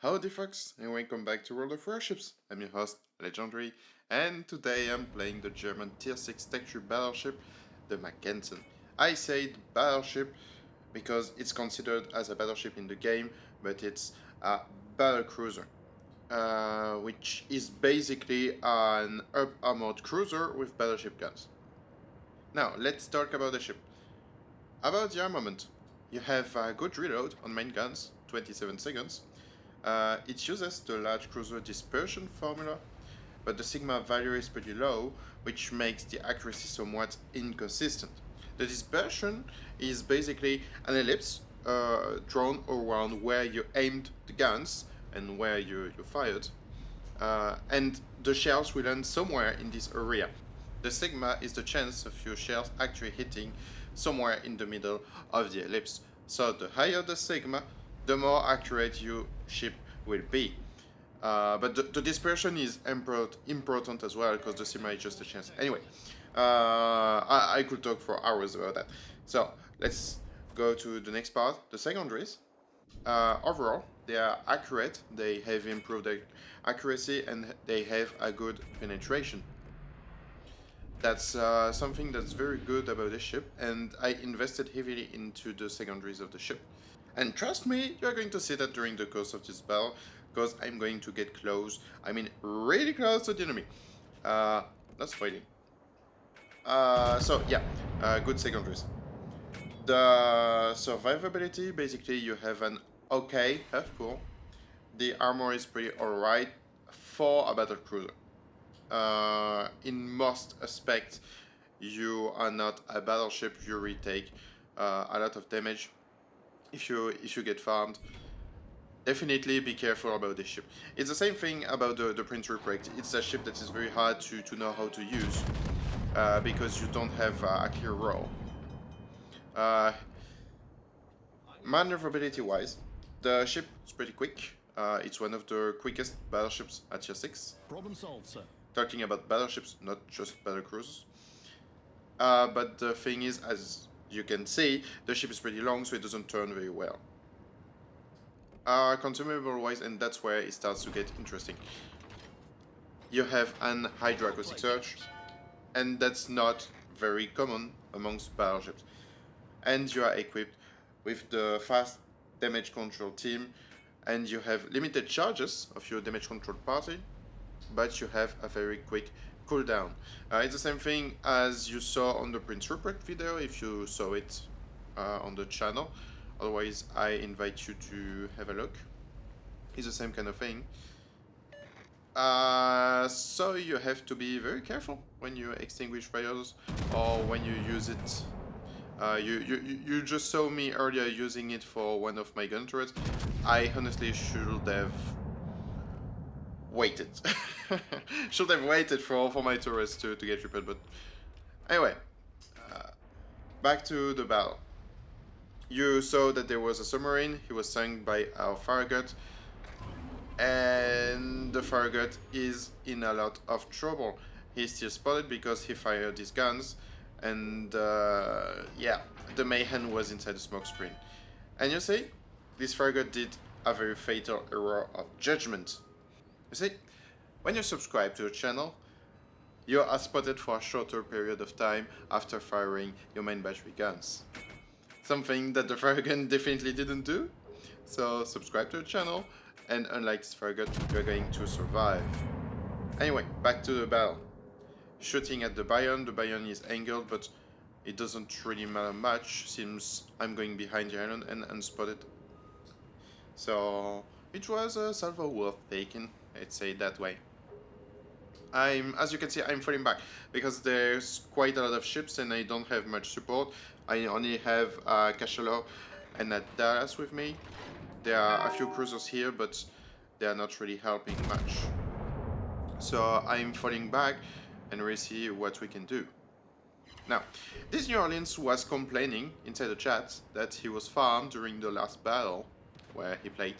Howdy folks, and welcome back to World of Warships. I'm your host, Legendary, and today I'm playing the German Tier 6 texture battleship, the Mackensen. I say the battleship because it's considered as a battleship in the game, but it's a battle cruiser, which is basically an up-armored cruiser with battleship guns. Now, let's talk about the ship. About the armament, you have a good reload on main guns, 27 seconds. It uses the large cruiser dispersion formula, but the sigma value is pretty low, which makes the accuracy somewhat inconsistent. The dispersion is basically an ellipse drawn around where you aimed the guns and where you fired, and the shells will land somewhere in this area. The sigma is the chance of your shells actually hitting somewhere in the middle of the ellipse. So the higher the sigma, the more accurate your ship will be. But the dispersion is important as well, because the sigma is just a chance. Anyway, I could talk for hours about that. So let's go to the next part, the secondaries. Overall, they are accurate, they have improved their accuracy, and they have a good penetration. That's something that's very good about this ship, and I invested heavily into the secondaries of the ship. And trust me, you're going to see that during the course of this battle, because I'm going to get close, I mean really close to the enemy. Not spoiling. So yeah, good secondaries. The survivability, basically you have an okay health pool. The armor is pretty alright for a battle cruiser. In most aspects, you are not a battleship, you retake a lot of damage if you get farmed. Definitely be careful about this ship. It's the same thing about the Prince Rupert. It's a ship that is very hard to know how to use because you don't have a clear role. Maneuverability wise, the ship is pretty quick. It's one of the quickest battleships at tier 6. Problem solved, sir. Talking about battleships, not just battle cruisers. But the thing is, as you can see, the ship is pretty long, so it doesn't turn very well. Consumable wise, and that's where it starts to get interesting. You have an hydroacoustic surge, and that's not very common amongst battleships. And you are equipped with the fast damage control team, and you have limited charges of your damage control party, but you have a very quick cooldown. It's the same thing as you saw on the Prince Rupert video, if you saw it on the channel. Otherwise, I invite you to have a look. It's the same kind of thing. So you have to be very careful when you extinguish fires or when you use it. You just saw me earlier using it for one of my gun turrets. I honestly should have waited. Should have waited for my turrets to get repaired, but anyway, back to the battle. You saw that there was a submarine. He was sunk by our Farragut, and the Farragut is in a lot of trouble. He's still spotted because he fired his guns, and yeah, the Mayhem was inside the smoke screen. And you see, this Farragut did a very fatal error of judgment. You see, when you subscribe to the channel, you are spotted for a shorter period of time after firing your main battery guns. Something that the Farragut definitely didn't do. So subscribe to the channel, and unlike this Farragut, you're going to survive. Anyway, back to the battle. Shooting at the Bion is angled, but it doesn't really matter much since I'm going behind the island and unspotted. So it was a salvo worth taking, let's say it that way. As you can see, I'm falling back because there's quite a lot of ships and I don't have much support. I only have a Cachalot and a Dallas with me. There are a few cruisers here, but they are not really helping much. So I'm falling back, and we'll see what we can do. Now, this New Orleans was complaining inside the chat that he was farmed during the last battle where he played,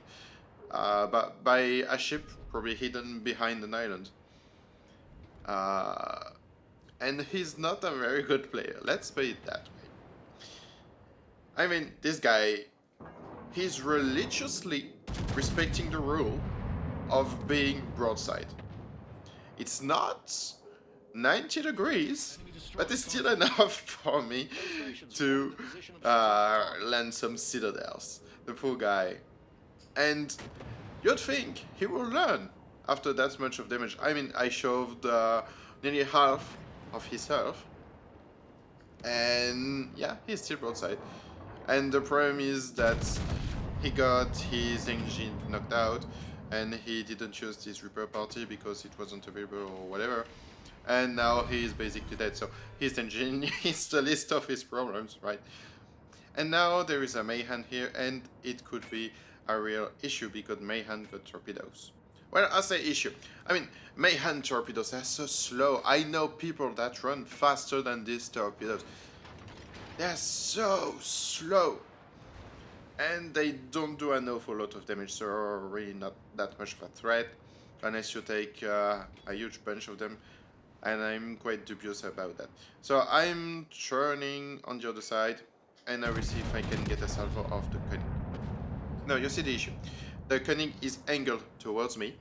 but by a ship probably hidden behind an island. And he's not a very good player, let's put it that way. I mean, this guy, he's religiously respecting the rule of being broadside. It's not 90 degrees, but it's still enough for me to land some citadels. The poor guy. And you'd think he will learn after that much of damage. I mean, I shoved nearly half of his health. And yeah, he's still broadside. And the problem is that he got his engine knocked out and he didn't use his repair party because it wasn't available or whatever. And now he is basically dead. So his engine is the least of his problems, right? And now there is a Mayhan here, and it could be a real issue because Mayhan got torpedoes. Well, I say issue. I mean, Mayhan torpedoes are so slow. I know people that run faster than these torpedoes. They're so slow. And they don't do an awful lot of damage, so really not that much of a threat. Unless you take a huge bunch of them. And I'm quite dubious about that. So I'm turning on the other side, and I will see if I can get a salvo of the Koenig. Now, you see the issue. The Koenig is angled towards me.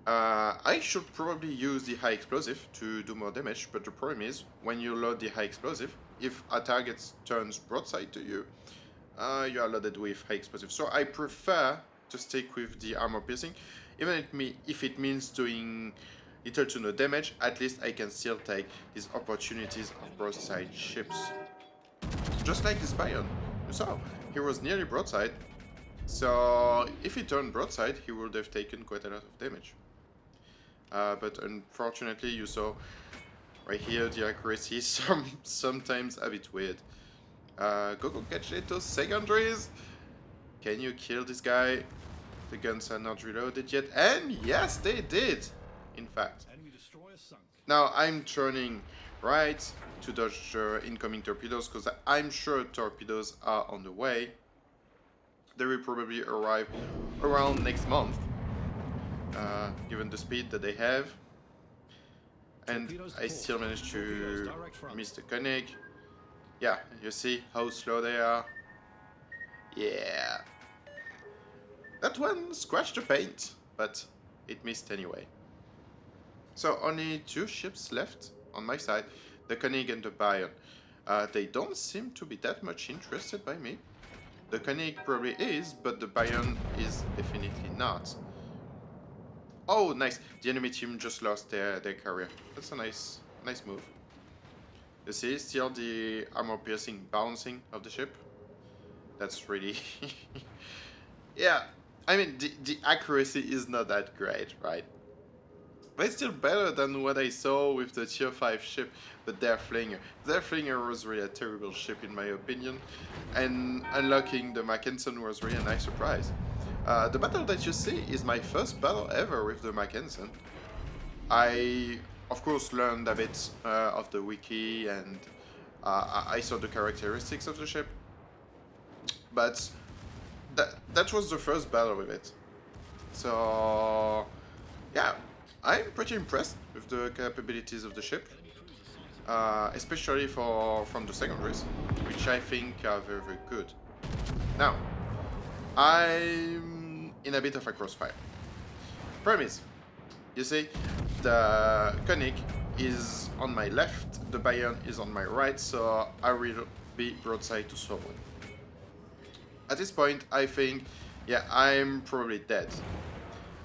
I should probably use the high explosive to do more damage, but the problem is, when you load the high explosive, if a target turns broadside to you, you are loaded with high explosive. So I prefer to stick with the armor piercing, even if it means doing little to no damage. At least I can still take these opportunities of broadside ships. Just like this Bion. You saw, he was nearly broadside. So if he turned broadside, he would have taken quite a lot of damage. But unfortunately, you saw right here the accuracy is sometimes a bit weird. Go catch those secondaries. Can you kill this guy? The guns are not reloaded yet. And yes, they did. In fact. Now I'm turning right to dodge incoming torpedoes because I'm sure torpedoes are on the way. They will probably arrive around next month, given the speed that they have. And I still managed to miss the Koenig. Yeah, you see how slow they are? Yeah. That one scratched the paint, but it missed anyway. So only 2 ships left on my side, the Koenig and the Bion. They don't seem to be that much interested by me. The Koenig probably is, but the Bion is definitely not. Oh, nice. The enemy team just lost their carrier. That's a nice move. You see, still the armor piercing bouncing of the ship. That's really... yeah, I mean, the accuracy is not that great, right? But it's still better than what I saw with the tier 5 ship, but their Flinger. Their Flinger was really a terrible ship in my opinion, and unlocking the Mackensen was really a nice surprise. The battle that you see is my first battle ever with the Mackensen. I, of course, learned a bit of the wiki, and I saw the characteristics of the ship, but that was the first battle with it. So, yeah. I'm pretty impressed with the capabilities of the ship, especially from the secondaries, which I think are very, very good. Now, I'm in a bit of a crossfire. Problem is, you see, the Koenig is on my left, the Bion is on my right, so I will be broadside to someone. At this point, I think, yeah, I'm probably dead.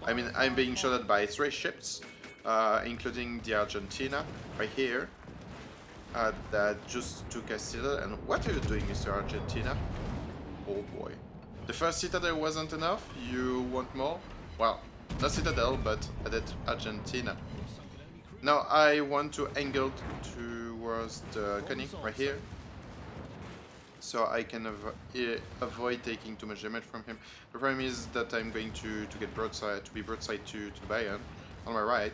I mean, I'm being shot at by 3 ships, including the Argentina, right here, that just took a citadel. And what are you doing, Mr. Argentina? Oh boy. The first citadel wasn't enough? You want more? Well, not citadel, but a dead Argentina. Now I want to angle towards the Koenig, right here, so I can avoid taking too much damage from him. The problem is that I'm going to get broadside, to be broadside to the Bion on my right.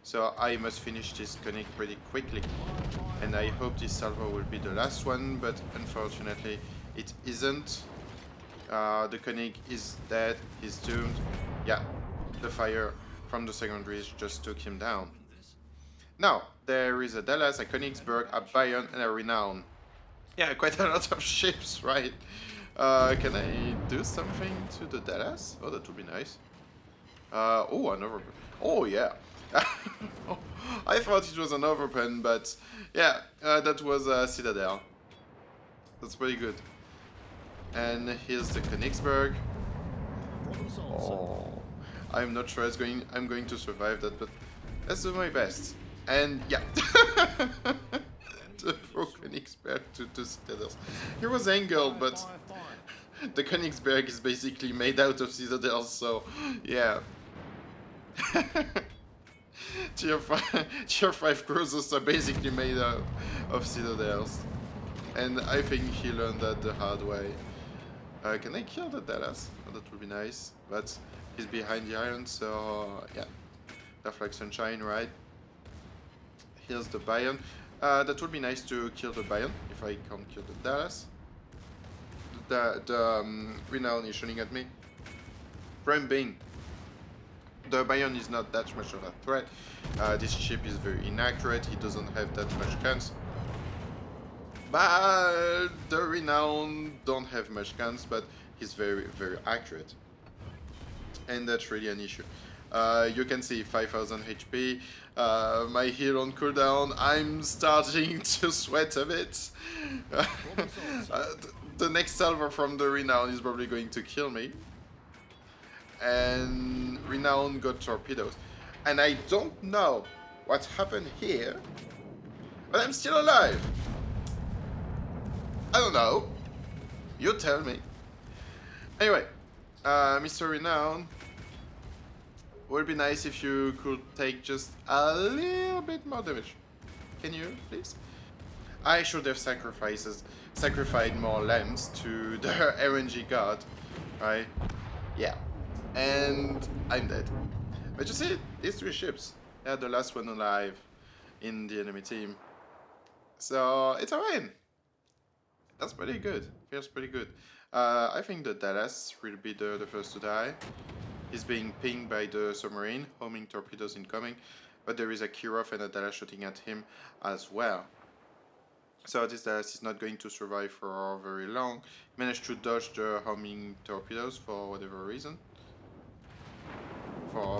So I must finish this Koenig pretty quickly. And I hope this salvo will be the last one, but unfortunately it isn't. The Koenig is dead, he's doomed. Yeah, the fire from the secondaries just took him down. Now, there is a Dallas, a Königsberg, a Bion, and a Renown. Yeah, quite a lot of ships, right? Can I do something to the Dallas? Oh, that would be nice. Oh, an overpen. Oh, yeah. I thought it was an overpen, but yeah, that was a Citadel. That's pretty good. And here's the Königsberg. Oh, I'm not sure I'm going to survive that, but let's do my best. And yeah, the pro Königsberg to Citadels. He was angled, but the Königsberg is basically made out of Citadels, so yeah. tier 5 cruisers are basically made out of Citadels. And I think he learned that the hard way. Can I kill the Dallas? Oh, that would be nice. But he's behind the iron, so yeah. That's like sunshine, right? Here's the Bayern. That would be nice to kill the Bayern if I can't kill the Dallas. The Renown is shooting at me. Prime being, the Bayern is not that much of a threat. This ship is very inaccurate. He doesn't have that much guns. But the Renown don't have much guns, but he's very, very accurate. And that's really an issue. You can see 5000 HP. My heal on cooldown. I'm starting to sweat a bit. The next salvo from the Renown is probably going to kill me. And Renown got torpedoes. And I don't know what happened here, but I'm still alive. I don't know. You tell me. Anyway, Mr. Renown, would be nice if you could take just a little bit more damage. Can you, please? I should have sacrificed more lambs to the RNG god, right? Yeah. And I'm dead. But you see, these 3 ships, they are the last one alive in the enemy team. So, it's a win. That's pretty good. Feels pretty good. I think the Dallas will be the first to die. He's being pinged by the submarine, homing torpedoes incoming, but there is a Kirov and a Dallas shooting at him as well. So this Dallas is not going to survive for very long. He managed to dodge the homing torpedoes for whatever reason.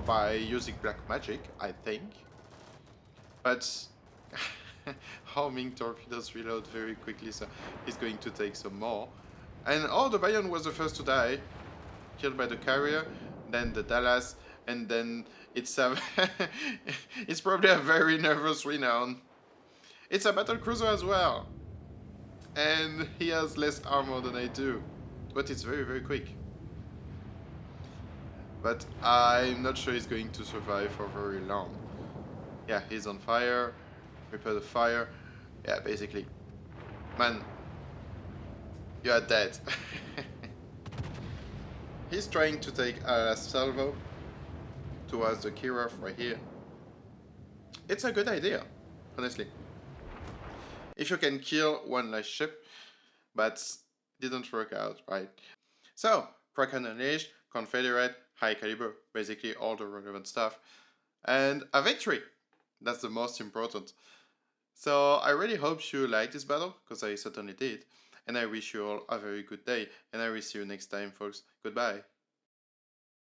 By using black magic, I think. But homing torpedoes reload very quickly, so he's going to take some more. And oh, the Bayern was the first to die, killed by the carrier, then the Dallas, and then it's a it's probably a very nervous Renown. It's a battle cruiser as well, and he has less armor than I do, but it's very, very quick. But I'm not sure he's going to survive for very long. Yeah, he's on fire. Repair the fire. Yeah, basically. Man, you are dead. He's trying to take a salvo towards the Kirov right here. It's a good idea, honestly. If you can kill one last ship, but didn't work out, right? So, Kraken Unleashed, Confederate, high caliber, basically all the relevant stuff, and a victory. That's the most important. So I really hope you liked this battle, because I certainly did, and I wish you all a very good day, and I will see you next time, folks. Goodbye.